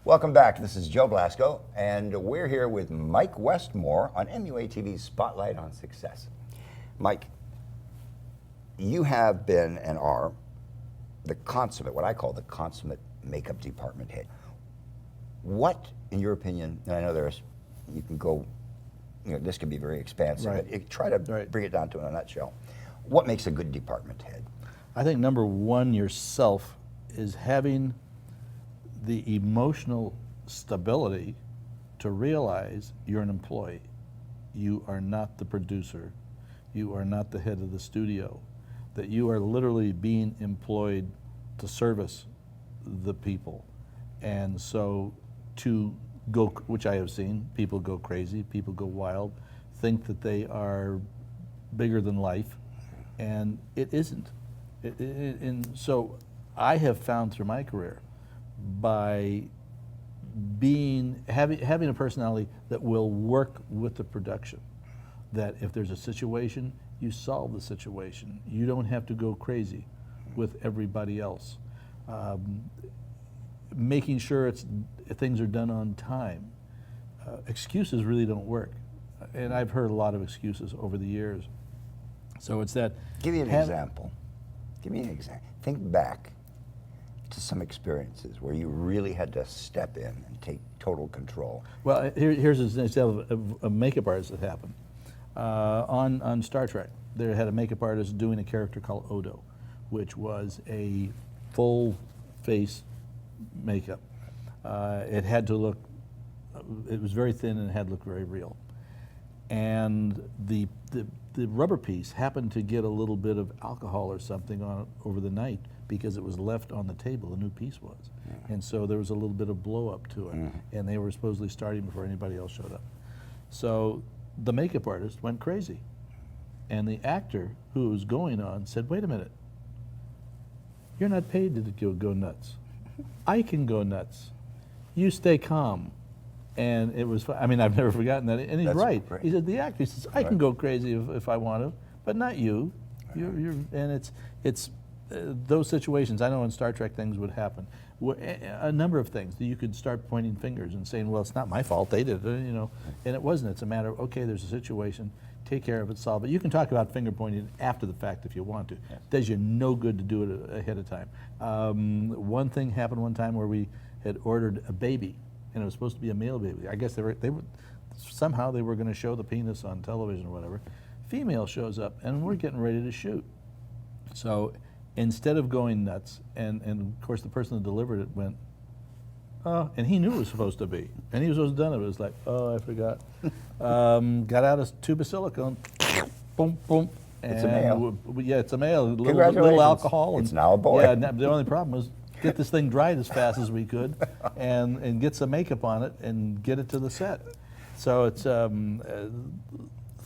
Welcome back. This is Joe Blasco, and we're here with Mike Westmore on MUATV's Spotlight on Success. Mike, you have been and are the consummate, what I call the consummate makeup department head. What, in your opinion, and I know you can go, this can be very expansive, Right. but try to bring it down to a nutshell. What makes a good department head? I think number one, yourself, is having the emotional stability to realize you're an employee. You are not the producer. You are not the head of the studio. That you are literally being employed to service the people. And so to go, which I have seen, people go crazy, people go wild, think that they are bigger than life, and it isn't. And so I have found through my career, by having a personality that will work with the production, that if there's a situation, you solve the situation. You don't have to go crazy with everybody else. Making sure things are done on time. Excuses really don't work. And I've heard a lot of excuses over the years. So it's that. Give me an example. Give me an example. Think back to some experiences where you really had to step in and take total control. Well, here's an example of a makeup artist that happened. On Star Trek, they had a makeup artist doing a character called Odo, which was a full face makeup. It had to look, it was very thin and it had to look very real. And the rubber piece happened to get a little bit of alcohol or something on it over the night because it was left on the table, the new piece was. Yeah. And so there was a little bit of blow up to it. And they were supposedly starting before anybody else showed up. So the makeup artist went crazy. And the actor who was going on said, wait a minute, you're not paid to go nuts. I can go nuts. You stay calm. And it was, I mean, I've never forgotten that. And he's right. He said, the actor says, I can go crazy if I want to, but not you. And it's those situations. I know in Star Trek things would happen. A number of things that you could start pointing fingers and saying, well, it's not my fault, they did it, And it wasn't. It's a matter of, okay, there's a situation, take care of it, solve it. You can talk about finger pointing after the fact if you want to. Yes. It does you no good to do it ahead of time. One thing happened one time where we had ordered a baby, and it was supposed to be a male baby. I guess somehow they were going to show the penis on television or whatever. Female shows up, and we're getting ready to shoot. So instead of going nuts, and of course the person that delivered it went, oh, and he knew it was supposed to be, and he was supposed to have done it. It was like, oh, I forgot. Got out a tube of silicone, boom, boom. And it's a male. Yeah, it's a male. Congratulations. Little alcohol. It's now a boy. Yeah, the only problem was get this thing dried as fast as we could, and get some makeup on it and get it to the set. So it's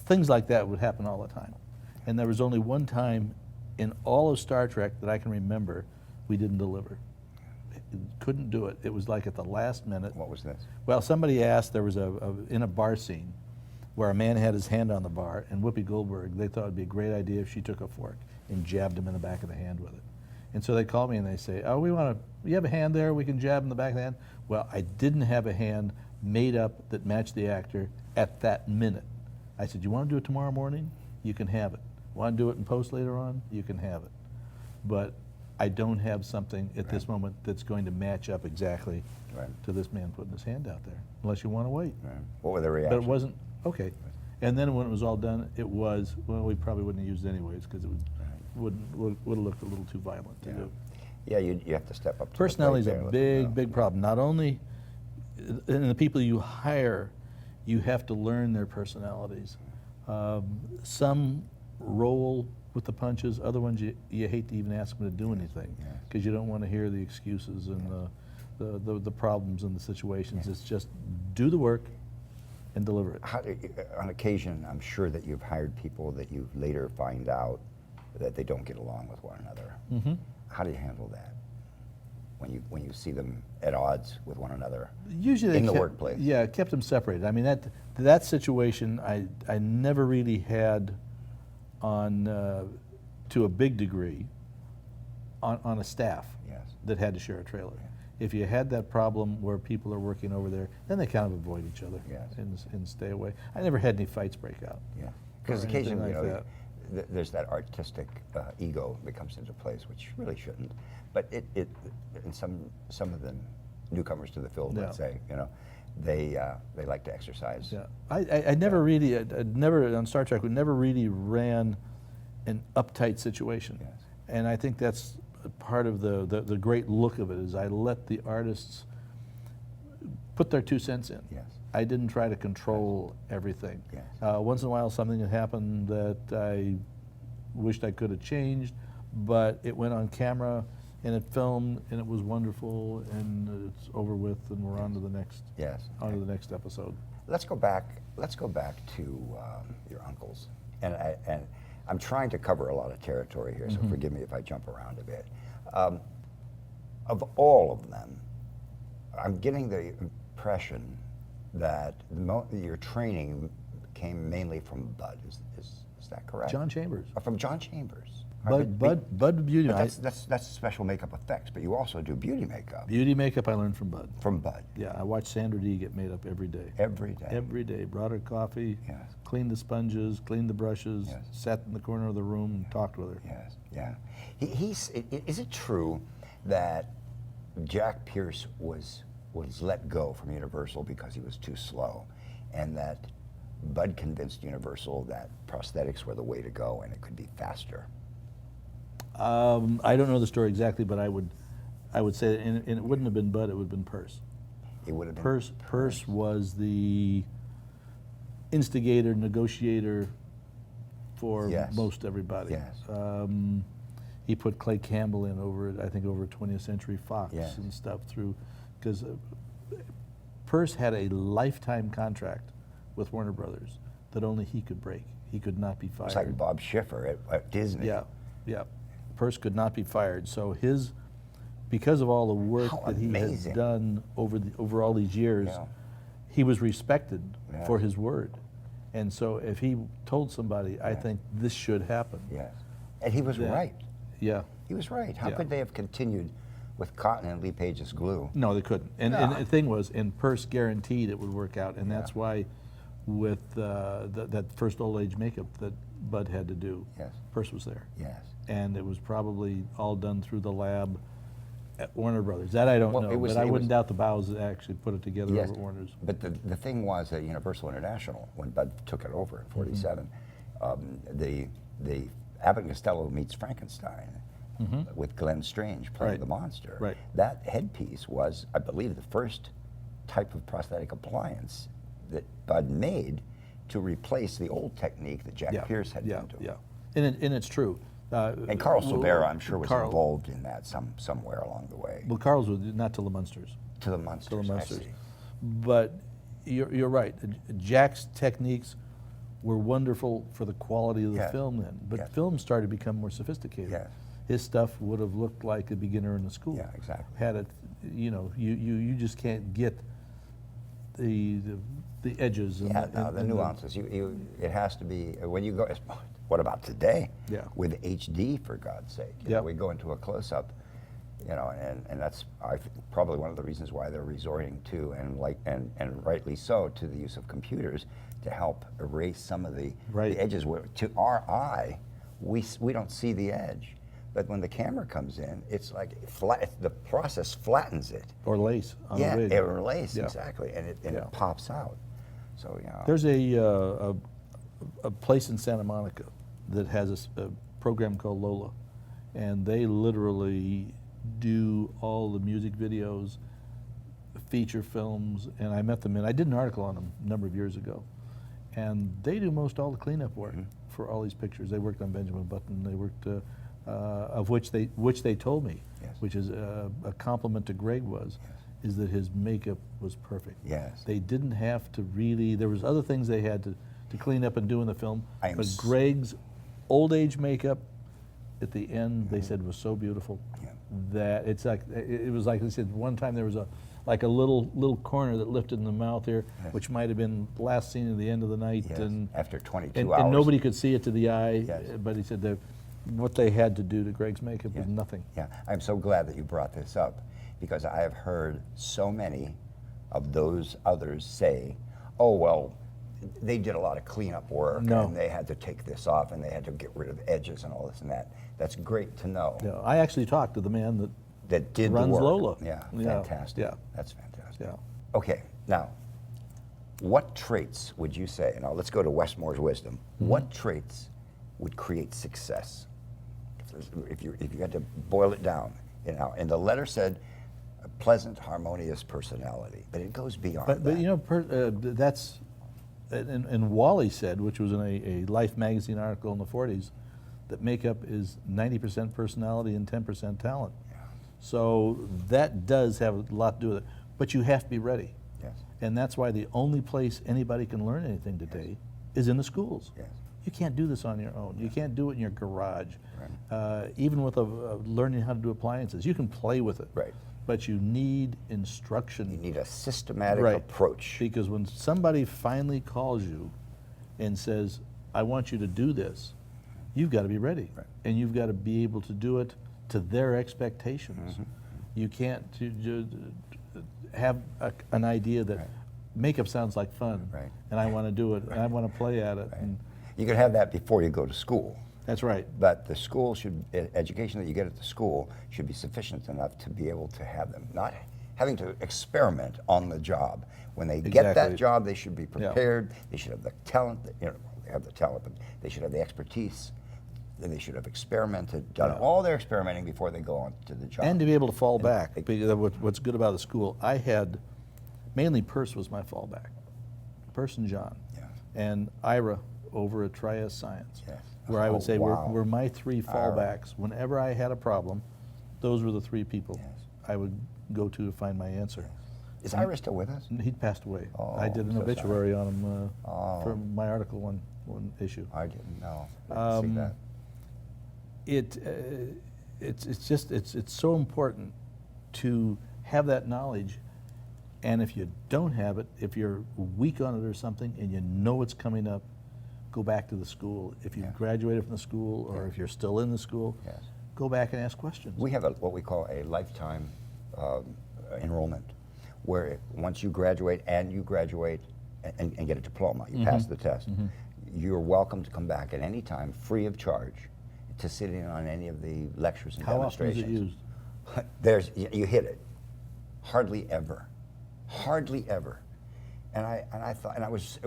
things like that would happen all the time. And there was only one time in all of Star Trek that I can remember we didn't deliver. Couldn't do it. It was like at the last minute. What was this? Well, somebody asked, there was in a bar scene where a man had his hand on the bar, and Whoopi Goldberg, they thought it'd be a great idea if she took a fork and jabbed him in the back of the hand with it. And so they call me and they say, oh, you have a hand there, we can jab in the back of the hand? Well, I didn't have a hand made up that matched the actor at that minute. I said, you want to do it tomorrow morning? You can have it. Want to do it in post later on? You can have it. But I don't have something at this moment that's going to match up exactly to this man putting his hand out there, unless you want to wait. What were the reactions? But it wasn't, okay. And then when it was all done, it was, well, we probably wouldn't have used it anyways because it would have looked a little too violent to do. Yeah, you have to step up to personality is the a plate big problem. Not only in the people you hire, you have to learn their personalities. Some roll with the punches, other ones you hate to even ask them to do anything because you don't want to hear the excuses and the problems and the situations. It's just do the work and deliver it. On occasion, I'm sure that you've hired people that you later find out that they don't get along with one another. How do you handle that when you see them at odds with one another? Usually in the workplace. Yeah, kept them separated. I mean, that situation I never really had on to a big degree on a staff that had to share a trailer. If you had that problem where people are working over there, then they kind of avoid each other Yes. and stay away. I never had any fights break out. Yeah, because or anything occasionally, like you know, there's that artistic ego that comes into place, which really shouldn't. But and some of the newcomers to the field, let's say, you know, they like to exercise. Yeah, I never really, never on Star Trek, we never really ran an uptight situation. Yes. And I think that's part of the great look of it, is I let the artists put their 2 cents in. Yes. I didn't try to control everything. Yes. Once in a while something had happened that I wished I could have changed, but it went on camera and it filmed and it was wonderful and it's over with and we're on to the next the next episode. Let's go back to your uncles, and I'm trying to cover a lot of territory here, so forgive me if I jump around a bit. Of all of them, I'm getting the impression that your training came mainly from Bud. Is that correct? John Chambers. From John Chambers. Bud beauty. But that's special makeup effects, but you also do beauty makeup. Beauty makeup I learned from Bud. From Bud. Yeah, I watched Sandra Dee get made up every day. Every day. Every day. Brought her coffee, Yes. cleaned the sponges, cleaned the brushes, Yes. sat in the corner of the room and talked with her. Yes, yeah. Is it true that Jack Pierce was let go from Universal because he was too slow, and that Bud convinced Universal that prosthetics were the way to go and it could be faster? I don't know the story exactly, but I would say, and it wouldn't have been Bud, it would have been Purse. It would have been Purse was the instigator, negotiator for most everybody. Yes. He put Clay Campbell in over 20th Century Fox Yes. and stuff through, because Purse had a lifetime contract with Warner Brothers that only he could break. He could not be fired. It's like Bob Schiffer at Disney. Yeah, yeah. Purse could not be fired. So because of all the work that he has done over all these years, he was respected for his word. And so if he told somebody, I think this should happen. Yes. And he was right. Yeah. He was right. How could they have continued with cotton and Lee Page's glue? No, they couldn't. And the thing was, and Purse guaranteed it would work out. And that's why with that first old age makeup that Bud had to do, Purse was there. Yes. And it was probably all done through the lab at Warner Brothers. That I don't know, but I wouldn't doubt the Bows that actually put it together over at Warner's. But the thing was that Universal International, when Bud took it over in '47, the Abbott and Costello meets Frankenstein with Glenn Strange playing the monster. Right. That headpiece was, I believe, the first type of prosthetic appliance that Bud made to replace the old technique that Jack Pierce had been doing. Yeah, and it's true. And Carl Silvera, I'm sure, was involved in that somewhere along the way. Well, Carl's was not to the Munsters. To the Munsters, I see. But you're right. Jack's techniques were wonderful for the quality of the film then. But film started to become more sophisticated. Yes. His stuff would have looked like a beginner in a school. Yeah, exactly. Had it, you just can't get the edges and the nuances. It has to be when you go. What about today? Yeah. With HD, for God's sake. You know, we go into a close-up, and that's probably one of the reasons why they're resorting to and rightly so to the use of computers to help erase some of the edges. Where to our eye, we don't see the edge. But when the camera comes in, it's like the process flattens it. Or lace on the wig. Or lace, exactly, and it pops out. So there's a place in Santa Monica that has a program called Lola, and they literally do all the music videos, feature films, and I met them, and I did an article on them a number of years ago, and they do most all the cleanup work for all these pictures. They worked on Benjamin Button. They worked of which they told me, which is a compliment to Greg is that his makeup was perfect. Yes. They didn't have to really. There was other things they had to clean up and do in the film, but Greg's old age makeup at the end they said was so beautiful that it's like it was like they said one time there was a little corner that lifted in the mouth here, which might have been the last scene at the end of the night, and after 22 hours, and nobody could see it to the eye. But he said that what they had to do to Greg's makeup was nothing. Yeah, I'm so glad that you brought this up, because I have heard so many of those others say, oh, well, they did a lot of cleanup work No. and they had to take this off and they had to get rid of edges and all this and that. That's great to know. Yeah, I actually talked to the man That did runs the work. Lola. Yeah, Yeah, fantastic. yeah. That's fantastic. Yeah. Okay, now, what traits would you say, now let's go to Westmore's wisdom, what traits would create success? If you had to boil it down, and the letter said a pleasant, harmonious personality, but it goes beyond that. But you know, that's, and Wally said, which was in a Life magazine article in the 40s, that makeup is 90% personality and 10% talent. Yeah. So that does have a lot to do with it. But you have to be ready. Yes. And that's why the only place anybody can learn anything today is in the schools. Yes. You can't do this on your own. You can't do it in your garage. Right. Even with learning how to do appliances, you can play with it. Right. But you need instruction. You need a systematic Right. approach. Because when somebody finally calls you and says, I want you to do this, you've got to be ready. Right. And you've got to be able to do it to their expectations. You can't have an idea that Right. makeup sounds like fun, Right. and I want to do it, and I want to play at it. Right. And You can have that before you go to school. that's right. But the school education that you get at the school should be sufficient enough to be able to have them, not having to experiment on the job. When they get that Exactly. job, they should be prepared. They should have the talent, they have the talent, but they should have the expertise. Then they should have experimented, done all their experimenting before they go on to the job. And to be able to fall back. Because what's good about the school, I had, mainly Perse was my fallback. Perse and John. Yes. And Ira over at Trias Science. Yes. Where I would say wow. were my three fallbacks. Whenever I had a problem, those were the three people Yes. I would go to find my answer. Is Ira still with us? He'd passed away. Oh, I did I'm an so obituary on him Oh. for my article one issue. I didn't know. I didn't see that. It's so important to have that knowledge, and if you don't have it, if you're weak on it or something, and you know it's coming up, go back to the school. If you've graduated from the school, or if you're still in the school, Yes. go back and ask questions. We have what we call a lifetime enrollment, where once you graduate and get a diploma, you pass the test, you're welcome to come back at any time, free of charge, to sit in on any of the lectures and How often is demonstrations. it used? You hit it. Hardly ever. Hardly ever. And I was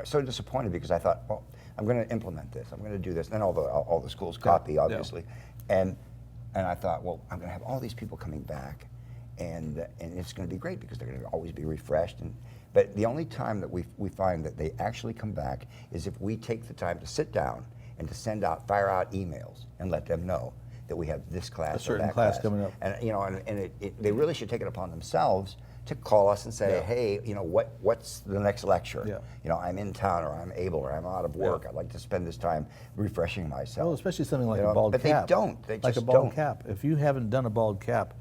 so disappointed because I thought, well, I'm going to implement this. I'm going to do this. And then all the schools copy, obviously. And I thought, well, I'm going to have all these people coming back, and it's going to be great because they're going to always be refreshed. But the only time that we find that they actually come back is if we take the time to sit down and to fire out emails and let them know that we have this class A certain or that class coming up. And they really should take it upon themselves to call us and say, hey, what's the next lecture? Yeah. I'm in town, or I'm able, or I'm out of work. I'd like to spend this time refreshing myself. Well, especially something like a bald but cap. they don't. They like just a bald don't. cap. If you haven't done a bald cap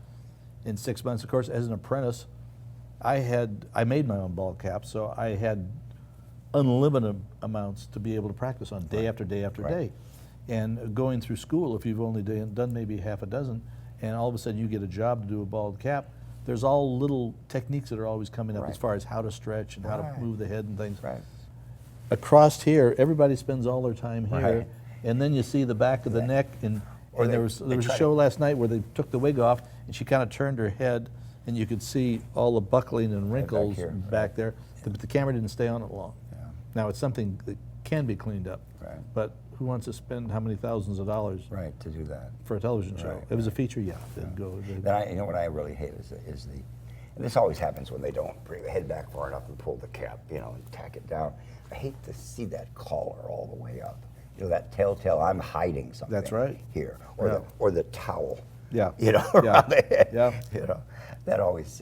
in 6 months, of course, as an apprentice, I made my own bald cap, so I had unlimited amounts to be able to practice on day after day after day. And going through school, if you've only done maybe half a dozen, and all of a sudden you get a job to do a bald cap, there's all little techniques that are always coming up as far as how to stretch and how to move the head and things. Right. Across here, everybody spends all their time here, Right. and then you see the back of the neck, and there was they a try show to- last night where they took the wig off, and she kind of turned her head, and you could see all the buckling and wrinkles here, back there, but the camera didn't stay on it long. Yeah. Now, it's something that can be cleaned up, Right. but who wants to spend how many thousands of dollars Right, to do that. for a television show? Right, It was a feature, it'd go. Then what I really hate is and this always happens when they don't bring the head back far enough and pull the cap, and tack it down. I hate to see that collar all the way up. That telltale, I'm hiding something. That's right. Here, Yeah. or the towel. Yeah. Around the head. Yeah. That always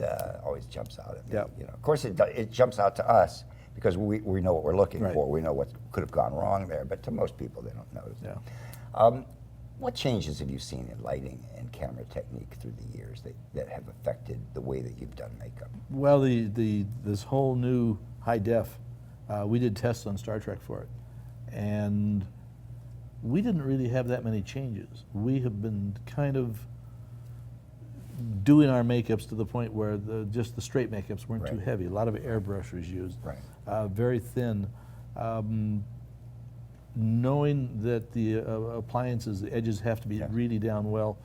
jumps out at me. Yeah. Of course, it jumps out to us because we know what we're looking Right. for. We know what could have gone wrong there, but to most people, they don't notice. Yeah. What changes have you seen in lighting and camera technique through the years that have affected the way that you've done makeup? Well, this whole new high def, we did tests on Star Trek for it, and we didn't really have that many changes. We have been kind of doing our makeups to the point where just the straight makeups weren't too Right. heavy. A lot of airbrush was used. Right. Very thin. Knowing that the appliances, the edges have to be Yes. really down well.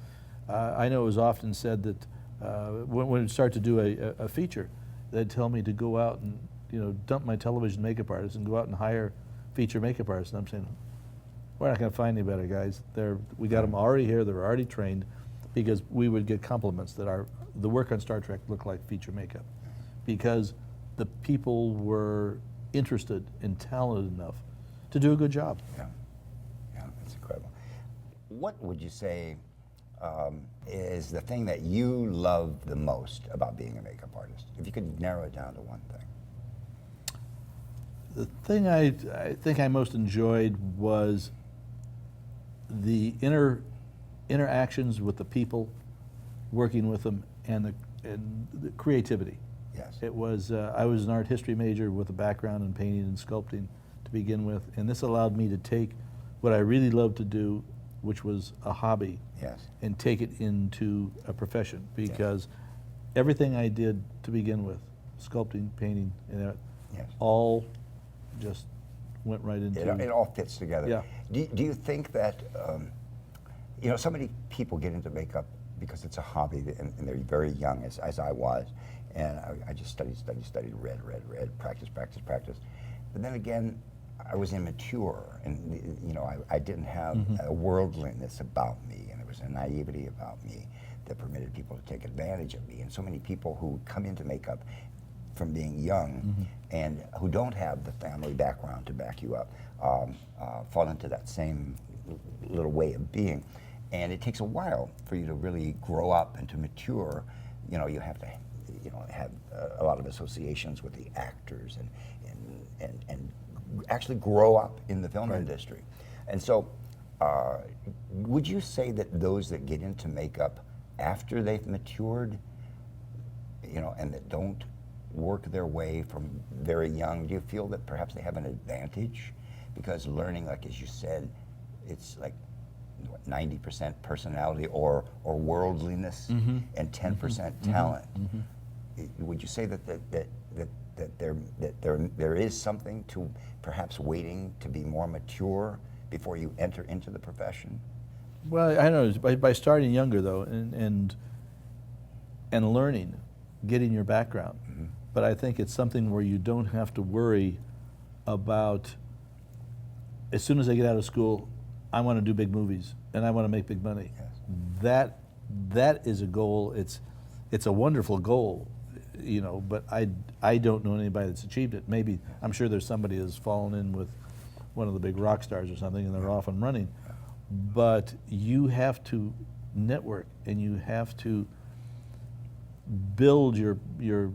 I know it was often said that when we start to do a feature, they'd tell me to go out and dump my television makeup artist and go out and hire feature makeup artists. And I'm saying, we're not going to find any better guys. We got them already here. They're already trained, because we would get compliments that the work on Star Trek looked like feature makeup, because the people were interested and talented enough to do a good job. Yeah, yeah, that's incredible. What would you say is the thing that you love the most about being a makeup artist? If you could narrow it down to one thing. The thing I think I most enjoyed was the interactions with the people, working with them, and the creativity. Yes. It was I was an art history major with a background in painting and sculpting to begin with, and this allowed me to take what I really loved to do, which was a hobby, Yes. and take it into a profession, because everything I did to begin with, sculpting, painting, and that, Yes. all just went right into It all fits together. Yeah. Do you think that, so many people get into makeup because it's a hobby, and they're very young, as I was, and I just studied, read, practice. But then again, I was immature, and I didn't have a worldliness about me, and there was a naivety about me that permitted people to take advantage of me. And so many people who come into makeup from being young and who don't have the family background to back you up fall into that same little way of being. And it takes a while for you to really grow up and to mature. You have to have a lot of associations with the actors and actually grow up in the film industry. And so would you say that those that get into makeup after they've matured, and that don't work their way from very young, do you feel that perhaps they have an advantage? Because learning, like as you said, it's like 90% personality or worldliness and 10% talent. Would you say that there is something to perhaps waiting to be more mature before you enter into the profession? Well, I don't know, by starting younger though, and learning, getting your background. But I think it's something where you don't have to worry about, as soon as I get out of school, I want to do big movies and I want to make big money. Yes. That is a goal. It's a wonderful goal, but I don't know anybody that's achieved it. Maybe, I'm sure there's somebody that's fallen in with one of the big rock stars or something and they're off and running. But you have to network, and you have to build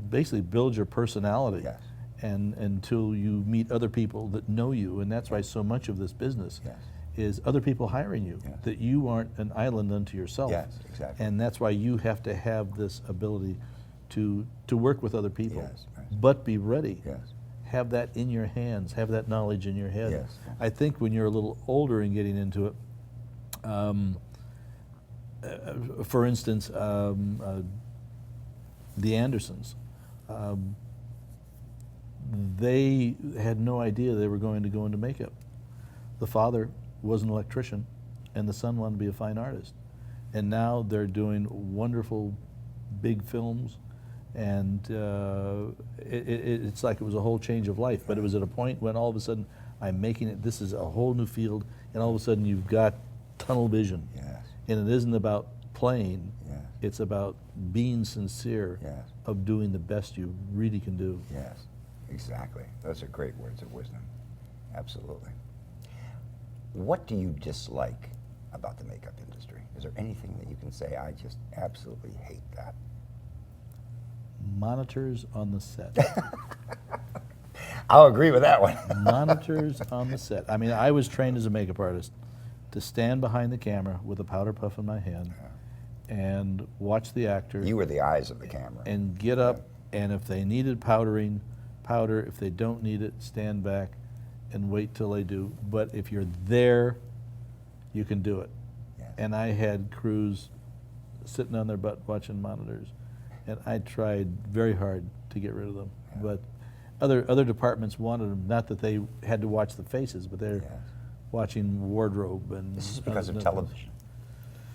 basically build your personality. Yes. And until you meet other people that know you, and that's why so much of this business Yes. is other people hiring you, Yes. that you aren't an island unto yourself. Yes, exactly. And that's why you have to have this ability to work with other people, Yes, yes. but be ready. Yes. Have that in your hands, have that knowledge in your head. Yes. I think when you're a little older and getting into it, for instance, the Andersons, they had no idea they were going to go into makeup. The father was an electrician, and the son wanted to be a fine artist. And now they're doing wonderful big films, and it's like it was a whole change of life. But it was at a point when all of a sudden I'm making it, this is a whole new field, and all of a sudden you've got tunnel vision. Yes. And it isn't about playing, Yes. it's about being sincere Yes. of doing the best you really can do. Yes, exactly. Those are great words of wisdom. Absolutely. What do you dislike about the makeup industry? Is there anything that you can say, I just absolutely hate that? Monitors on the set. I'll agree with that one. Monitors on the set. I mean, I was trained as a makeup artist to stand behind the camera with a powder puff in my hand and watch the actor. You were the eyes of the camera. And get up, and if they needed powdering, powder. If they don't need it, stand back and wait till they do. But if you're there, you can do it. Yes. And I had crews sitting on their butt watching monitors. And I tried very hard to get rid of them. Yeah. But other departments wanted them, not that they had to watch the faces, but they're Yes. watching wardrobe and This is because of other television.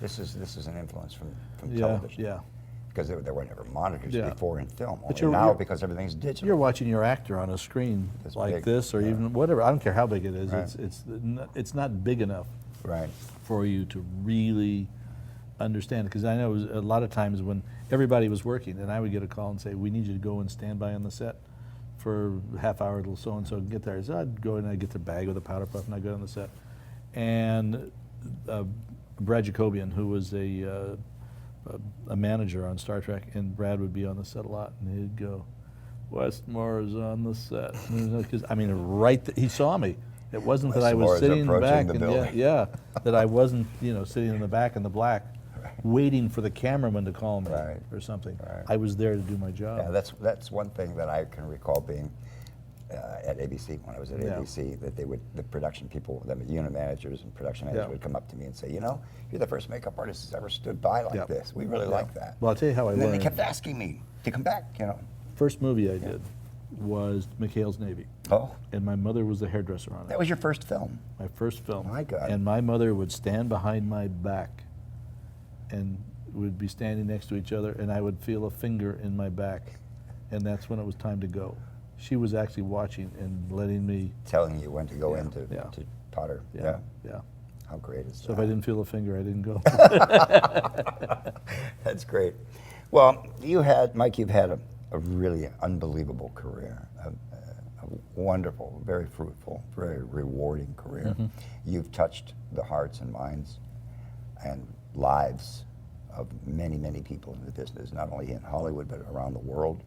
This is an influence from things. television. Yeah. Because there were never monitors Yeah. before in film. But Only now, because everything's digital. You're watching your actor on a screen This like big, this, or yeah. even whatever. I don't care how big it is. Right. It's not big enough Right. for you to really understand. Because I know it was a lot of times when everybody was working, and I would get a call and say, "We need you to go and stand by on the set for a half hour till so and so can get there." So I'd go and I'd get their bag with a powder puff, and I'd go on the set. And Brad Jacobian, who was a manager on Star Trek, and Brad would be on the set a lot, and he'd go, "Westmore is on the set." Because I mean, he saw me. It wasn't that I Westmore was is sitting in the approaching back, the and building. yeah, that I wasn't, sitting in the back in the black, waiting for the cameraman to call me Right. or something. Right. I was there to do my job. Yeah, that's one thing that I can recall being at ABC, when I was at Yeah. ABC, that the production people, the unit managers and production managers Yeah. would come up to me and say, you're the first makeup artist who's ever stood by like Yeah. this. We really Yeah. like that. Well, I'll tell you how I And then they learned. kept asking me to come back, First movie I did was McHale's Navy, Oh, and my mother was the hairdresser on it. that was your first film. My first film. My God. And my mother would stand behind my back, and we'd be standing next to each other, and I would feel a finger in my back, and that's when it was time to go. She was actually watching and letting me. Telling you when to go Yeah, into yeah. to Potter. Yeah. How great is So that? if I didn't feel a finger, I didn't go. That's great. Well, Mike, you've had a really unbelievable career, a wonderful, very fruitful, very rewarding career. Mm-hmm. You've touched the hearts and minds and lives of many, many people in the business, not only in Hollywood, but around the world.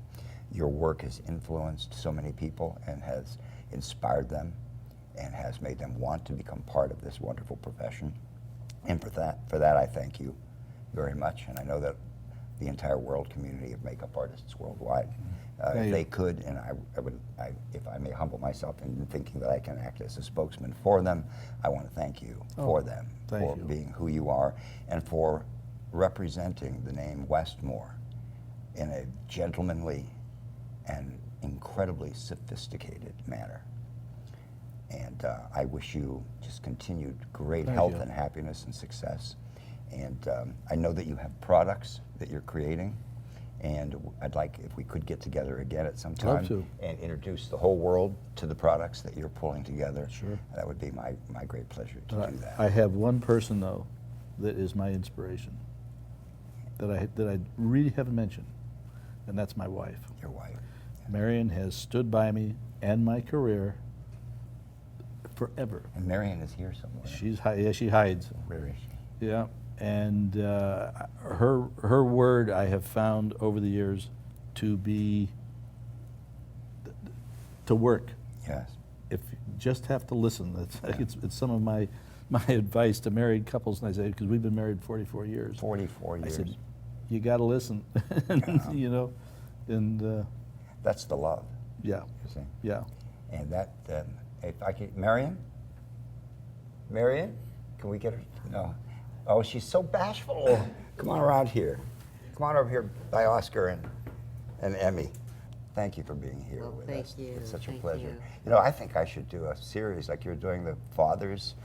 Your work has influenced so many people and has inspired them and has made them want to become part of this wonderful profession. And for that, I thank you very much. And I know that the entire world community of makeup artists worldwide, if they could, and if I may humble myself in thinking that I can act as a spokesman for them, I want to thank you for them, for being who you are, and for representing the name Westmore in a gentlemanly and incredibly sophisticated manner. And I wish you just continued great health and happiness and success. And I know that you have products that you're creating, and I'd like if we could get together again at some time and introduce the whole world to the products that you're pulling together. Sure. That would be my great pleasure to do that. I have one person, though, that is my inspiration, that I really haven't mentioned, and that's my wife. Your wife. Marion has stood by me and my career forever. And Marion is here somewhere. She hides. Where is she? Yeah, and her word I have found over the years to be to work. Yes. If you just have to listen, it's some of my advice to married couples, and I say, because we've been married 44 years. 44 years. I said, you got to listen, and that's the love. yeah, You see. yeah. And that, if I could, Marion, can we get her? No. Oh, she's so bashful. Come on around here. Come on over here by Oscar and Emmy. Thank you for being here with us. Thank you. It's such a Thank pleasure. you. I think I should do a series like you're doing the fathers.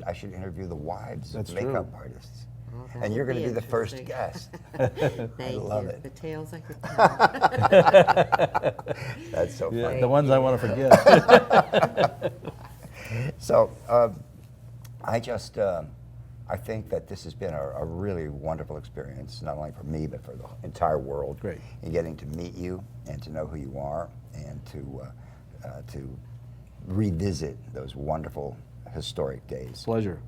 I should interview the wives That's of makeup true. artists. Oh, that And you're would going to be the first interesting. guest. Thank love you. it. The tales I could tell. That's so Yeah, funny. the ones I want to forget. So I think that this has been a really wonderful experience, not only for me, but for the entire world. Great. In getting to meet you and to know who you are and to revisit those wonderful historic days. Pleasure.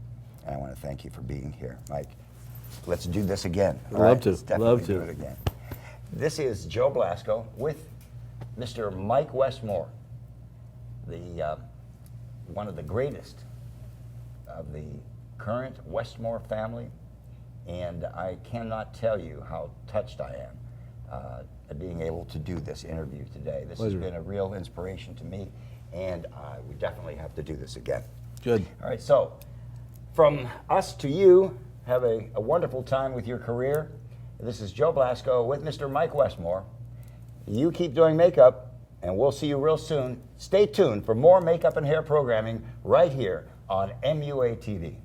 And I want to thank you for being here, Mike. Let's do this again. I'd all love right? to. Let's definitely Love do to. it again. This is Joe Blasco with Mr. Mike Westmore, the one of the greatest of the current Westmore family, and I cannot tell you how touched I am at being able to do this interview today. This Pleasure. has been a real inspiration to me, and we definitely have to do this again. Good. All right, so from us to you, have a wonderful time with your career. This is Joe Blasco with Mr. Mike Westmore. You keep doing makeup, and we'll see you real soon. Stay tuned for more makeup and hair programming right here on MUA TV.